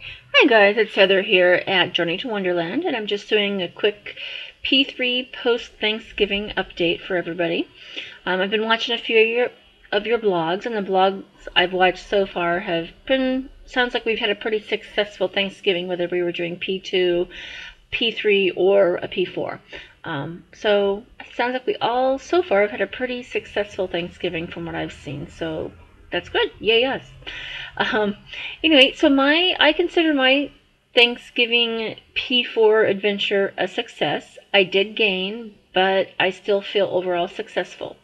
Hi guys, it's Heather here at Journey to Wonderland, and I'm just doing a quick P3 post-Thanksgiving update for everybody. I've been watching a few of your blogs, and the blogs I've watched so far have been, sounds like we've had a pretty successful Thanksgiving, whether we were doing P2, P3, or a P4. So it sounds like we all so far have had a pretty successful Thanksgiving from what I've seen, so that's good. Yay us. Um, anyway, so I consider my Thanksgiving P4 adventure a success. I did gain, but I still feel overall successful.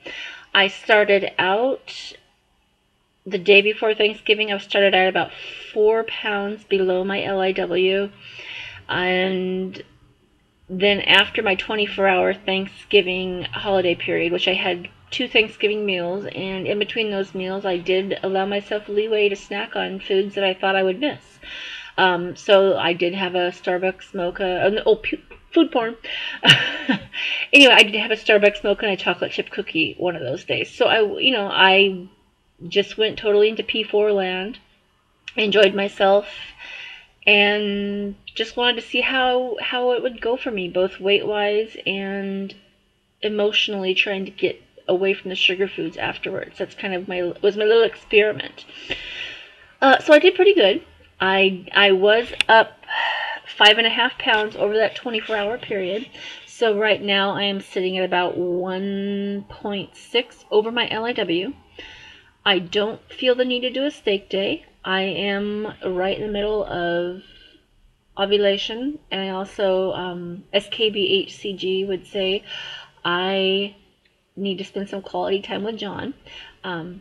I started out the day before Thanksgiving. I started out about 4 pounds below my LIW, and then after my 24-hour Thanksgiving holiday period, which I had 2 Thanksgiving meals, and in between those meals, I did allow myself leeway to snack on foods that I thought I would miss. So I did have a Starbucks mocha. Food porn. Anyway, I did have a Starbucks mocha and a chocolate chip cookie one of those days. So I just went totally into P4 land, enjoyed myself, and just wanted to see how it would go for me, both weight wise and emotionally, trying to get away from the sugar foods afterwards. That's kind of my little experiment. So I did pretty good. I was up 5.5 pounds over that 24-hour period. So right now I am sitting at about 1.6 over my LIW. I don't feel the need to do a steak day. I am right in the middle of ovulation, and I also, SKBHCG would say, I need to spend some quality time with John. Um,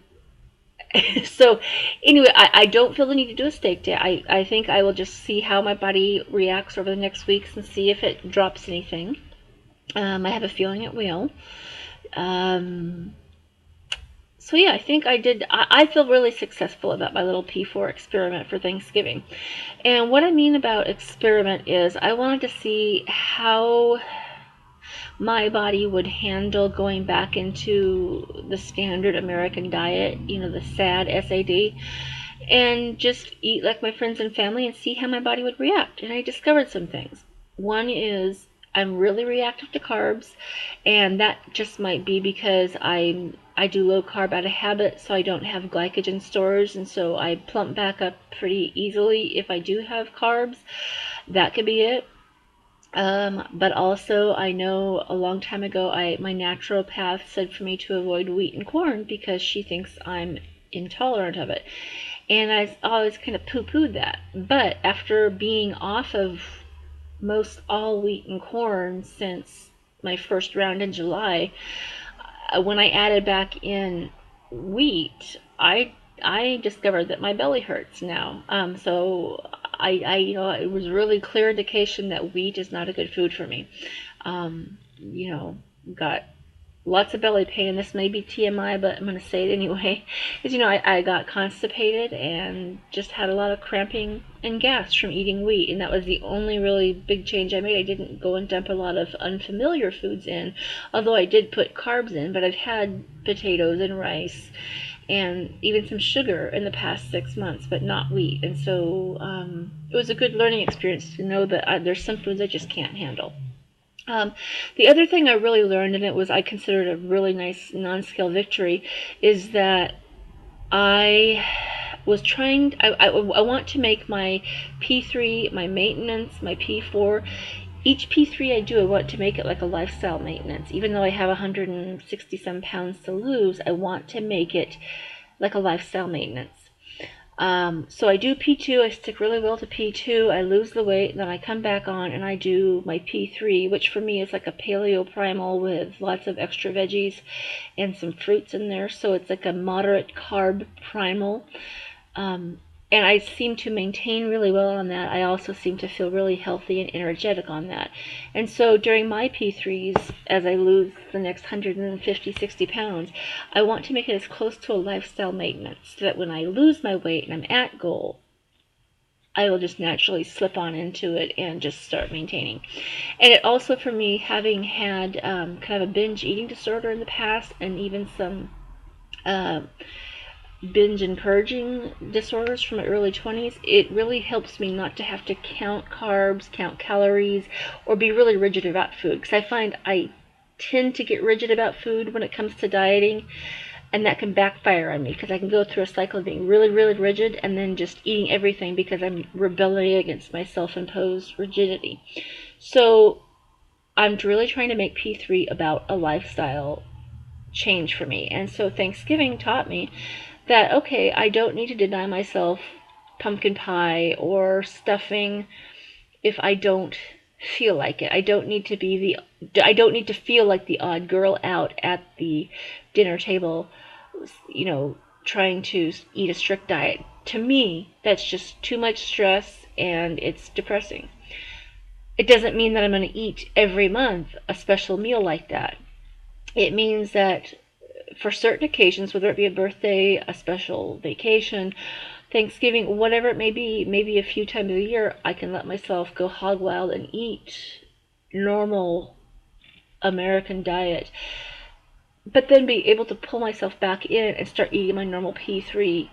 so anyway, I don't feel the need to do a steak day. I think I will just see how my body reacts over the next weeks and see if it drops anything. I have a feeling it will. Um, so yeah, I think I feel really successful about my little P4 experiment for Thanksgiving. And what I mean about experiment is I wanted to see how my body would handle going back into the standard American diet, the SAD, SAD, and just eat like my friends and family and see how my body would react. And I discovered some things. One is I'm really reactive to carbs, and that just might be because I do low carb out of habit, so I don't have glycogen stores, and so I plump back up pretty easily if I do have carbs. That could be it. But also, I know a long time ago, my naturopath said for me to avoid wheat and corn because she thinks I'm intolerant of it. And I always kind of poo-pooed that. But after being off of most all wheat and corn since my first round in July, when I added back in wheat, I discovered that my belly hurts now. So it was really clear indication that wheat is not a good food for me. Got lots of belly pain. This may be TMI, but I'm going to say it anyway. Because, I got constipated and just had a lot of cramping and gas from eating wheat. And that was the only really big change I made. I didn't go and dump a lot of unfamiliar foods in, although I did put carbs in. But I've had potatoes and rice and even some sugar in the past 6 months, but not wheat. And so it was a good learning experience to know that there's some foods I just can't handle. The other thing I really learned, and it was I considered a really nice non-scale victory, is that I was trying. I want to make my P3, my maintenance, my P4. Each P3 I do, I want to make it like a lifestyle maintenance. Even though I have 160 some pounds to lose, I want to make it like a lifestyle maintenance. So I do P2, I stick really well to P2, I lose the weight, then I come back on and I do my P3, which for me is like a paleo primal with lots of extra veggies and some fruits in there. So it's like a moderate carb primal. And I seem to maintain really well on that. I also seem to feel really healthy and energetic on that. And so during my P3s, as I lose the next 150, 60 pounds, I want to make it as close to a lifestyle maintenance so that when I lose my weight and I'm at goal, I will just naturally slip on into it and just start maintaining. And it also, for me, having had kind of a binge eating disorder in the past and even some binge and purging disorders from my early 20s, it really helps me not to have to count carbs, count calories, or be really rigid about food. Because I find I tend to get rigid about food when it comes to dieting, and that can backfire on me because I can go through a cycle of being really, really rigid and then just eating everything because I'm rebelling against my self-imposed rigidity. So I'm really trying to make P3 about a lifestyle change for me. And so Thanksgiving taught me that, okay, I don't need to deny myself pumpkin pie or stuffing if I don't feel like it. I don't need to feel like the odd girl out at the dinner table, trying to eat a strict diet. To me, that's just too much stress and it's depressing. It doesn't mean that I'm going to eat every month a special meal like that. It means that for certain occasions, whether it be a birthday, a special vacation, Thanksgiving, whatever it may be, maybe a few times a year, I can let myself go hog wild and eat normal American diet, but then be able to pull myself back in and start eating my normal P3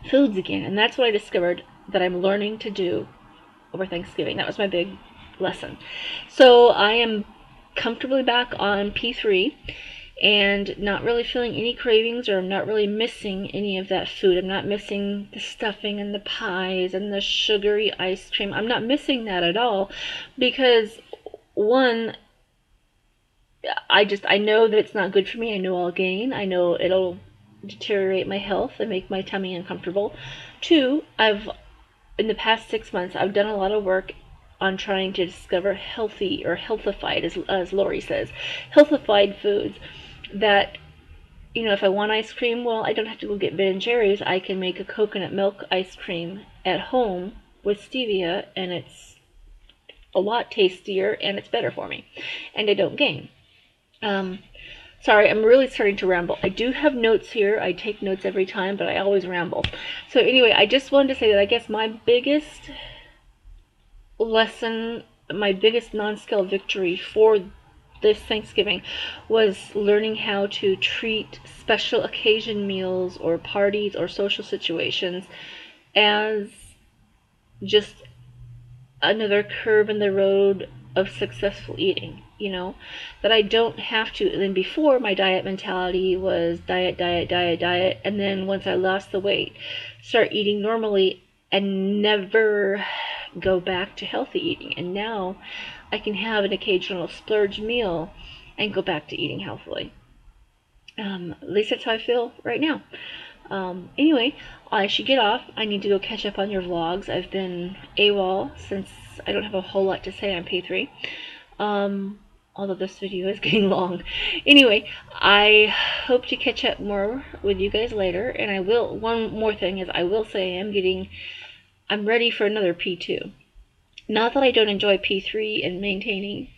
foods again. And that's what I discovered that I'm learning to do over Thanksgiving. That was my big lesson. So I am comfortably back on P3 and not really feeling any cravings, or I'm not really missing any of that food. I'm not missing the stuffing and the pies and the sugary ice cream. I'm not missing that at all because, one, I know that it's not good for me. I know I'll gain. I know it'll deteriorate my health and make my tummy uncomfortable. Two, in the past 6 months, I've done a lot of work on trying to discover healthy, or healthified, as Lori says, healthified foods that, if I want ice cream, well, I don't have to go get Ben and Jerry's. I can make a coconut milk ice cream at home with stevia, and it's a lot tastier and it's better for me, and I don't gain. Sorry, I'm really starting to ramble. I do have notes here. I take notes every time, but I always ramble. So anyway, I just wanted to say that I guess my biggest lesson, my biggest non-scale victory for this Thanksgiving was learning how to treat special occasion meals or parties or social situations as just another curve in the road of successful eating. That I don't have to. And then before, my diet mentality was diet, diet, diet, diet, and then once I lost the weight, start eating normally and never go back to healthy eating. And now I can have an occasional splurge meal and go back to eating healthily. At least that's how I feel right now. Anyway, I should get off. I need to go catch up on your vlogs. I've been AWOL since I don't have a whole lot to say on P3. Although this video is getting long. Anyway, I hope to catch up more with you guys later. And I will, one more thing is, I will say I'm ready for another P2. Not that I don't enjoy P3 and maintaining,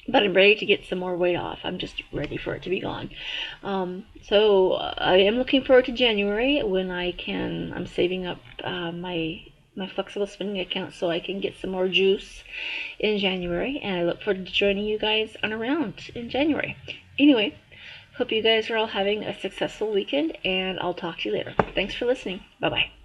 but I'm ready to get some more weight off. I'm just ready for it to be gone. So I am looking forward to January when I'm saving up my flexible spending account so I can get some more juice in January, and I look forward to joining you guys on a round in January. Anyway, hope you guys are all having a successful weekend, and I'll talk to you later. Thanks for listening. Bye-bye.